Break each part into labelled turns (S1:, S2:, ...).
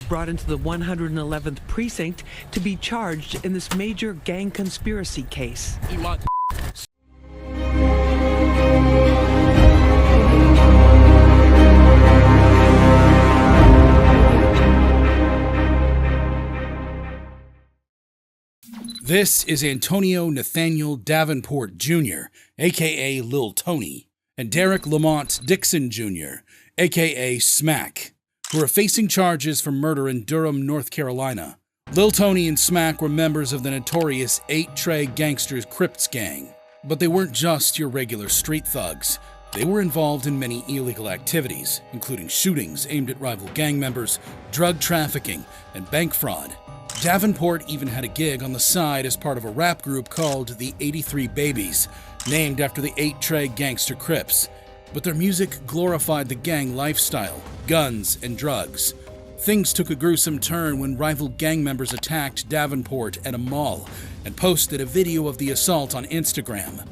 S1: brought into the 111th precinct to be charged in this major gang conspiracy case.
S2: This is Antonio Nathaniel Davenport Jr., a.k.a. Lil Tony, and Derek Lamont Dixon Jr., a.k.a. Smack, who are facing charges for murder in Durham, North Carolina. Lil Tony and Smack were members of the notorious 8-Trey Gangsters Crips gang. But they weren't just your regular street thugs. They were involved in many illegal activities, including shootings aimed at rival gang members, drug trafficking, and bank fraud. Davenport even had a gig on the side as part of a rap group called the 83 Babies, named after the 8-Trey Gangster Crips. But their music glorified the gang lifestyle, guns, and drugs. Things took a gruesome turn when rival gang members attacked Davenport at a mall and posted a video of the assault on Instagram.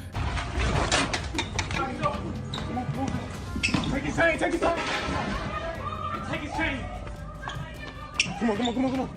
S3: Take his chain, take his chain. Take his chain. Come on.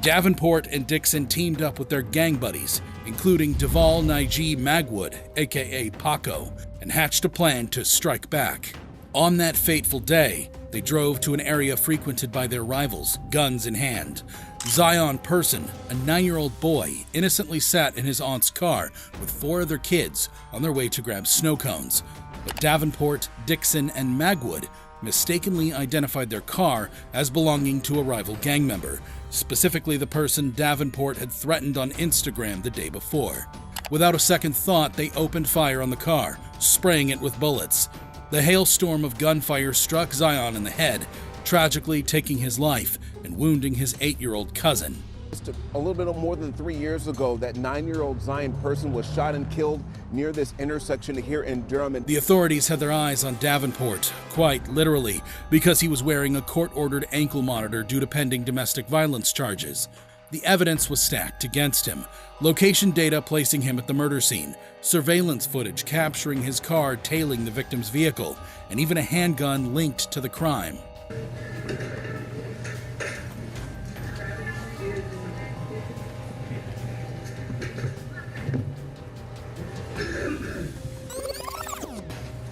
S2: Davenport and Dixon teamed up with their gang buddies, including Deval Naiji Magwood, aka Paco, and hatched a plan to strike back. On that fateful day, they drove to an area frequented by their rivals, guns in hand. Zion Person, a 9-year-old boy, innocently sat in his aunt's car with 4 other kids on their way to grab snow cones. But Davenport, Dixon, and Magwood mistakenly identified their car as belonging to a rival gang member, specifically the person Davenport had threatened on Instagram the day before. Without a second thought, they opened fire on the car, spraying it with bullets. The hailstorm of gunfire struck Zion in the head, tragically taking his life and wounding his 8-year-old cousin.
S4: Just a little bit more than 3 years ago, that 9-year-old Zion Person was shot and killed near this intersection here in Durham.
S2: The authorities had their eyes on Davenport, quite literally, because he was wearing a court-ordered ankle monitor due to pending domestic violence charges. The evidence was stacked against him. Location data placing him at the murder scene, surveillance footage capturing his car tailing the victim's vehicle, and even a handgun linked to the crime.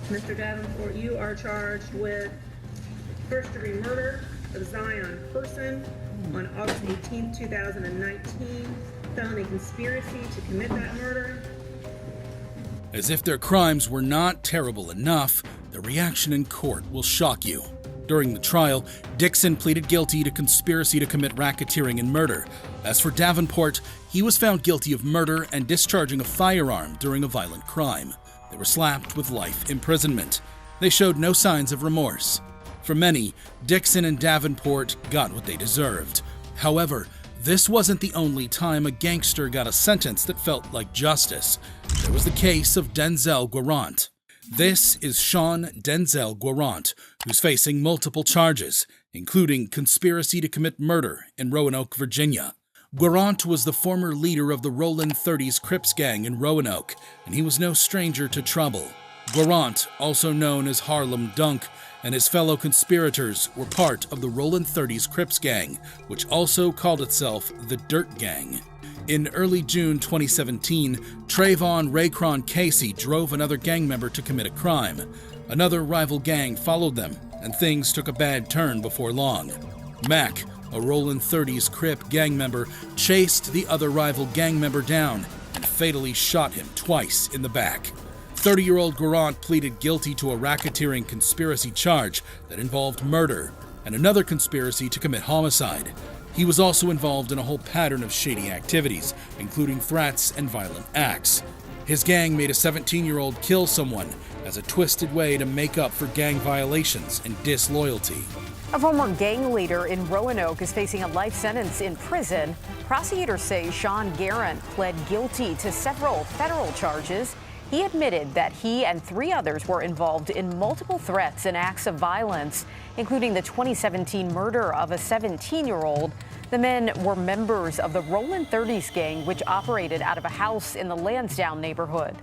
S5: Mr. Davenport, you are charged with first-degree murder of Zion Person on August 18, 2019, felony conspiracy to commit that murder.
S2: As if their crimes were not terrible enough, the reaction in court will shock you. During the trial, Dixon pleaded guilty to conspiracy to commit racketeering and murder. As for Davenport, he was found guilty of murder and discharging a firearm during a violent crime. They were slapped with life imprisonment. They showed no signs of remorse. For many, Dixon and Davenport got what they deserved. However, this wasn't the only time a gangster got a sentence that felt like justice. There was the case of Denzel Guerrant. This is Sean Denzel Guerrant, who's facing multiple charges, including conspiracy to commit murder in Roanoke, Virginia. Guerrant was the former leader of the Rollin' 30s Crips gang in Roanoke, and he was no stranger to trouble. Guerrant, also known as Harlem Dunk, and his fellow conspirators were part of the Rollin' 30s Crips gang, which also called itself the Dirt Gang. In early June 2017, Trayvon Raycron Casey drove another gang member to commit a crime. Another rival gang followed them, and things took a bad turn before long. Mac, a Rollin' 30s Crip gang member, chased the other rival gang member down and fatally shot him twice in the back. 30-year-old Guerrant pleaded guilty to a racketeering conspiracy charge that involved murder and another conspiracy to commit homicide. He was also involved in a whole pattern of shady activities, including threats and violent acts. His gang made a 17-year-old kill someone as a twisted way to make up for gang violations and disloyalty.
S6: A former gang leader in Roanoke is facing a life sentence in prison. Prosecutors say Sean Guerrant pled guilty to several federal charges. He admitted that he and 3 others were involved in multiple threats and acts of violence, including the 2017 murder of a 17-year-old. The men were members of the Rollin' 30s gang, which operated out of a house in the Lansdowne neighborhood.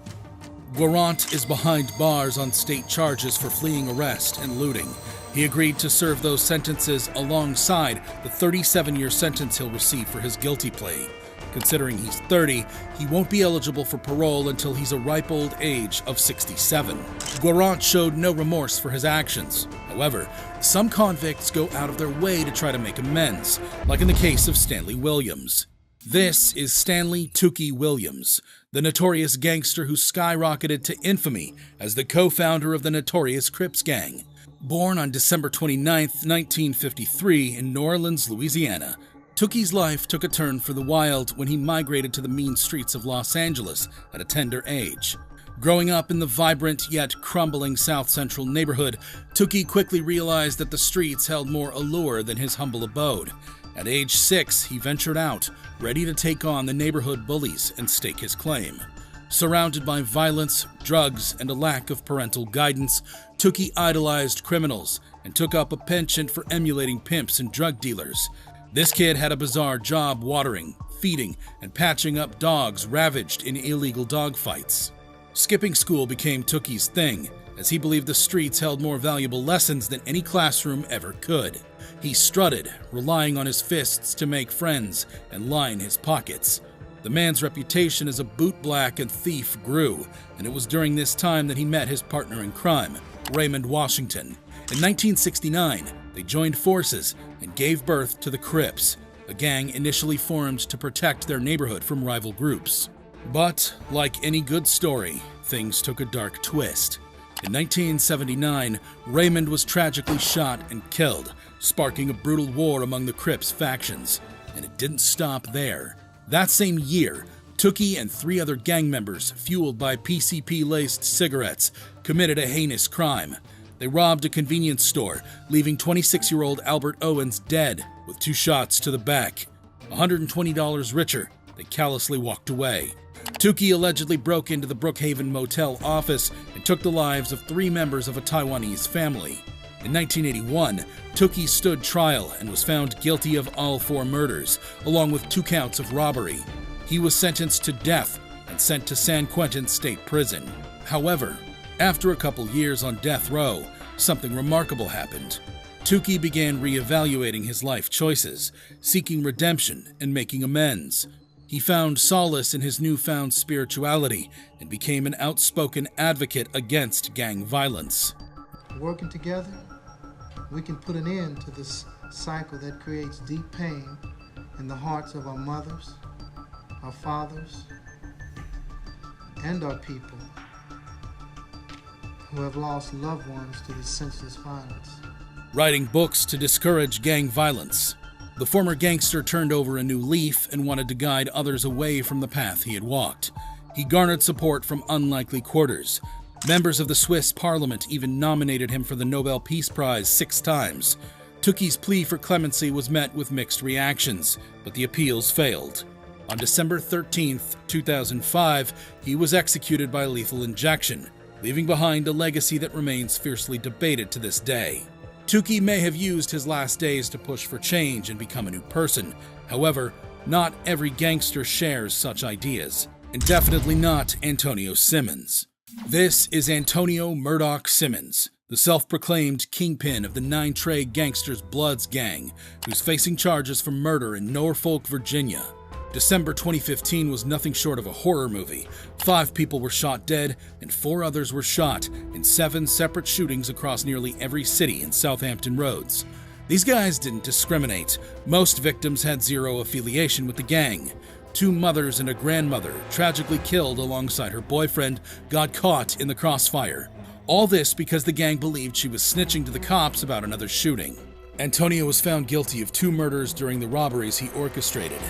S2: Guerrant is behind bars on state charges for fleeing arrest and looting. He agreed to serve those sentences alongside the 37-year sentence he'll receive for his guilty plea. Considering he's 30, he won't be eligible for parole until he's a ripe old age of 67. Guerrant showed no remorse for his actions. However, some convicts go out of their way to try to make amends, like in the case of Stanley Williams. This is Stanley "Tookie" Williams, the notorious gangster who skyrocketed to infamy as the co-founder of the notorious Crips gang. Born on December 29, 1953 in New Orleans, Louisiana, Tookie's life took a turn for the wild when he migrated to the mean streets of Los Angeles at a tender age. Growing up in the vibrant yet crumbling South Central neighborhood, Tookie quickly realized that the streets held more allure than his humble abode. At age 6, he ventured out, ready to take on the neighborhood bullies and stake his claim. Surrounded by violence, drugs, and a lack of parental guidance, Tookie idolized criminals and took up a penchant for emulating pimps and drug dealers. This kid had a bizarre job watering, feeding, and patching up dogs ravaged in illegal dogfights. Skipping school became Tookie's thing, as he believed the streets held more valuable lessons than any classroom ever could. He strutted, relying on his fists to make friends and line his pockets. The man's reputation as a bootblack and thief grew, and it was during this time that he met his partner in crime, Raymond Washington. In 1969, they joined forces and gave birth to the Crips, a gang initially formed to protect their neighborhood from rival groups. But, like any good story, things took a dark twist. In 1979, Raymond was tragically shot and killed, sparking a brutal war among the Crips factions. And it didn't stop there. That same year, Tookie and 3 other gang members, fueled by PCP-laced cigarettes, committed a heinous crime. They robbed a convenience store, leaving 26-year-old Albert Owens dead with 2 shots to the back. $120 richer, they callously walked away. Tookie allegedly broke into the Brookhaven Motel office and took the lives of 3 members of a Taiwanese family. In 1981, Tookie stood trial and was found guilty of all 4 murders, along with 2 counts of robbery. He was sentenced to death and sent to San Quentin State Prison. However, after a couple years on death row, something remarkable happened. Tookie began reevaluating his life choices, seeking redemption and making amends. He found solace in his newfound spirituality and became an outspoken advocate against gang violence.
S7: Working together, we can put an end to this cycle that creates deep pain in the hearts of our mothers, our fathers, and our people who have lost loved ones to this senseless violence.
S2: Writing books to discourage gang violence, the former gangster turned over a new leaf and wanted to guide others away from the path he had walked. He garnered support from unlikely quarters. Members of the Swiss parliament even nominated him for the Nobel Peace Prize 6 times. Tookie's plea for clemency was met with mixed reactions, but the appeals failed. On December 13, 2005, he was executed by lethal injection, leaving behind a legacy that remains fiercely debated to this day. Tookie may have used his last days to push for change and become a new person. However, not every gangster shares such ideas, and definitely not Antoinio Simmons. This is Antoinio Murdoch Simmons, the self-proclaimed kingpin of the 9 gangsters Bloods gang, who's facing charges for murder in Norfolk, Virginia. December 2015 was nothing short of a horror movie. 5 people were shot dead, and 4 others were shot in 7 separate shootings across nearly every city in Southampton roads. These guys didn't discriminate. Most victims had 0 affiliation with the gang. 2 mothers and a grandmother, tragically killed alongside her boyfriend, got caught in the crossfire. All this because the gang believed she was snitching to the cops about another shooting. Antonio was found guilty of 2 murders during the robberies he orchestrated.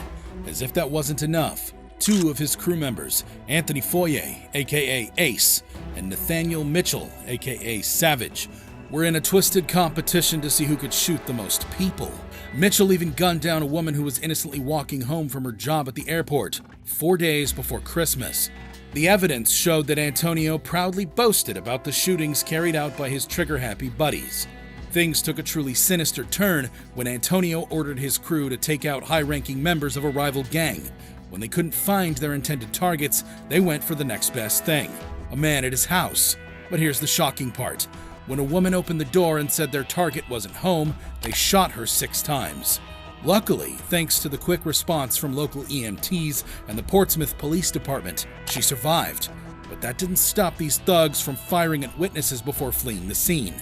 S2: As if that wasn't enough, 2 of his crew members, Anthony Foyer, aka Ace, and Nathaniel Mitchell, aka Savage, were in a twisted competition to see who could shoot the most people. Mitchell even gunned down a woman who was innocently walking home from her job at the airport 4 days before Christmas. The evidence showed that Antonio proudly boasted about the shootings carried out by his trigger-happy buddies. Things took a truly sinister turn when Antonio ordered his crew to take out high-ranking members of a rival gang. When they couldn't find their intended targets, they went for the next best thing, a man at his house. But here's the shocking part. When a woman opened the door and said their target wasn't home, they shot her 6 times. Luckily, thanks to the quick response from local EMTs and the Portsmouth Police Department, she survived. But that didn't stop these thugs from firing at witnesses before fleeing the scene.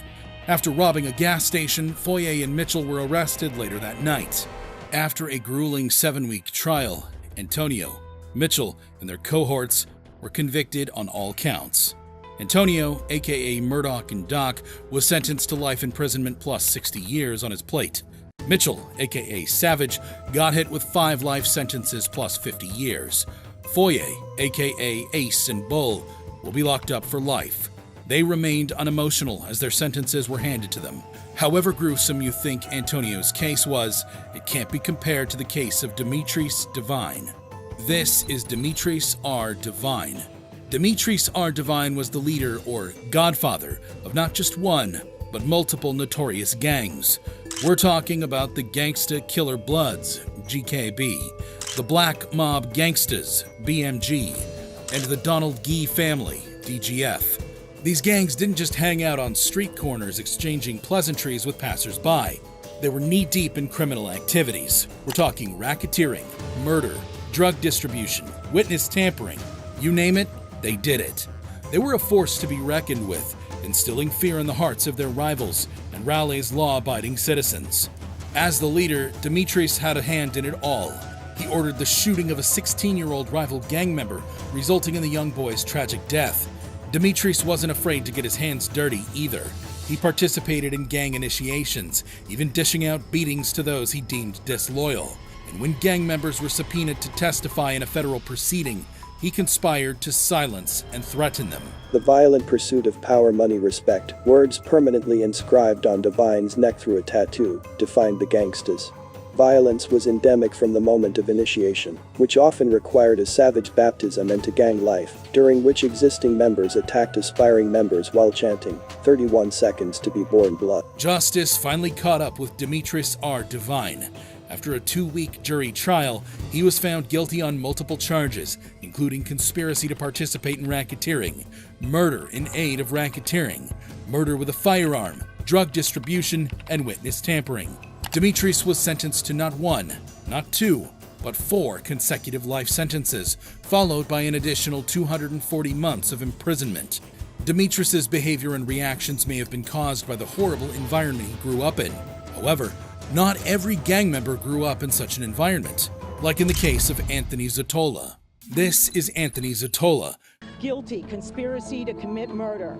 S2: After robbing a gas station, Foye and Mitchell were arrested later that night. After a grueling 7-week trial, Antonio, Mitchell, and their cohorts were convicted on all counts. Antonio, aka Murdoch and Doc, was sentenced to life imprisonment plus 60 years on his plate. Mitchell, aka Savage, got hit with 5 life sentences plus 50 years. Foye, aka Ace and Bull, will be locked up for life. They remained unemotional as their sentences were handed to them. However gruesome you think Antonio's case was, it can't be compared to the case of Demetrice Devine. This is Demetrice R. Devine. Demetrice R. Devine was the leader or godfather of not just one, but multiple notorious gangs. We're talking about the Gangsta Killer Bloods, GKB, the Black Mob Gangstas, BMG, and the Donald Gee family, DGF. These gangs didn't just hang out on street corners exchanging pleasantries with passers-by. They were knee-deep in criminal activities. We're talking racketeering, murder, drug distribution, witness tampering. You name it, they did it. They were a force to be reckoned with, instilling fear in the hearts of their rivals and Raleigh's law-abiding citizens. As the leader, Demetrice had a hand in it all. He ordered the shooting of a 16-year-old rival gang member, resulting in the young boy's tragic death. Demetrice wasn't afraid to get his hands dirty either. He participated in gang initiations, even dishing out beatings to those he deemed disloyal. And when gang members were subpoenaed to testify in a federal proceeding, he conspired to silence and threaten them.
S8: The violent pursuit of power, money, respect, words permanently inscribed on Devine's neck through a tattoo, defined the gangstas. Violence was endemic from the moment of initiation, which often required a savage baptism into gang life, during which existing members attacked aspiring members while chanting, 31 seconds to be born blood.
S2: Justice finally caught up with Demetrice R. Devine. After a 2-week jury trial, he was found guilty on multiple charges, including conspiracy to participate in racketeering, murder in aid of racketeering, murder with a firearm, drug distribution, and witness tampering. Demetrice was sentenced to not 1, not 2, but 4 consecutive life sentences, followed by an additional 240 months of imprisonment. Demetrice's behavior and reactions may have been caused by the horrible environment he grew up in. However, not every gang member grew up in such an environment, like in the case of Anthony Zottola. This is Anthony Zottola.
S9: Guilty, conspiracy to commit murder.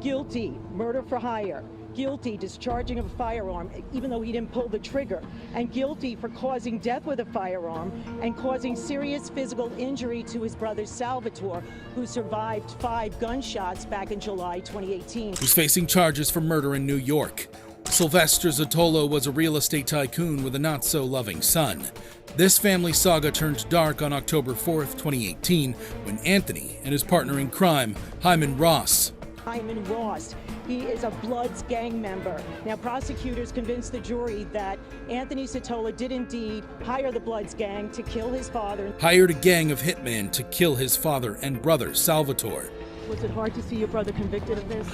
S9: Guilty, murder for hire. Guilty, discharging of a firearm, even though he didn't pull the trigger. And guilty for causing death with a firearm and causing serious physical injury to his brother Salvatore, who survived 5 gunshots back in July 2018.
S2: Who's facing charges for murder in New York. Sylvester Zottola was a real estate tycoon with a not-so-loving son. This family saga turned dark on October 4th, 2018, when Anthony and his partner in crime, Hyman Ross,
S9: he is a Bloods gang member. Now, prosecutors convinced the jury that Anthony Zottola did indeed hire the Bloods gang to kill his father.
S2: Hired a gang of hitmen to kill his father and brother, Salvatore.
S9: Was it hard to see your brother convicted of this?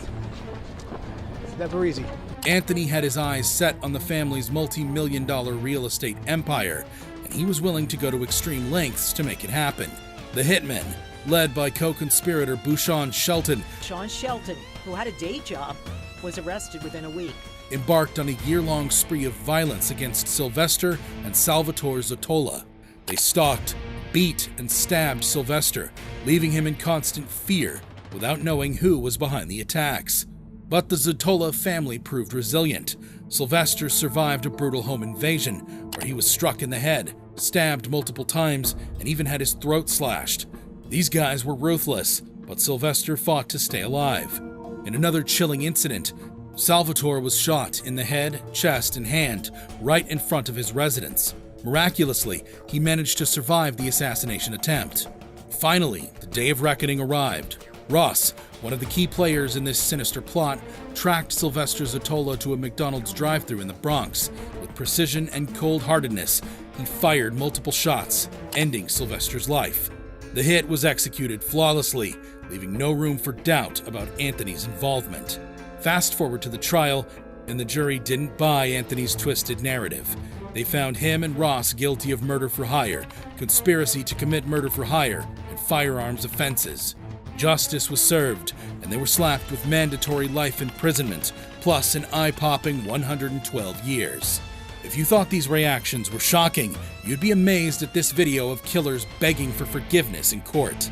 S7: It's never easy.
S2: Anthony had his eyes set on the family's multi-million-dollar real estate empire, and he was willing to go to extreme lengths to make it happen. The hitmen, led by co-conspirator Bouchon Shelton.
S9: Sean Shelton, who had a day job, was arrested within a week.
S2: Embarked on a year-long spree of violence against Sylvester and Salvatore Zottola. They stalked, beat, and stabbed Sylvester, leaving him in constant fear without knowing who was behind the attacks. But the Zottola family proved resilient. Sylvester survived a brutal home invasion where he was struck in the head, stabbed multiple times, and even had his throat slashed. These guys were ruthless, but Sylvester fought to stay alive. In another chilling incident, Salvatore was shot in the head, chest, and hand right in front of his residence. Miraculously, he managed to survive the assassination attempt. Finally, the day of reckoning arrived. Ross, one of the key players in this sinister plot, tracked Sylvester Zottola to a McDonald's drive-thru in the Bronx. With precision and cold-heartedness, he fired multiple shots, ending Sylvester's life. The hit was executed flawlessly, leaving no room for doubt about Anthony's involvement. Fast forward to the trial, and the jury didn't buy Anthony's twisted narrative. They found him and Ross guilty of murder for hire, conspiracy to commit murder for hire, and firearms offenses. Justice was served, and they were slapped with mandatory life imprisonment, plus an eye-popping 112 years. If you thought these reactions were shocking, you'd be amazed at this video of killers begging for forgiveness in court.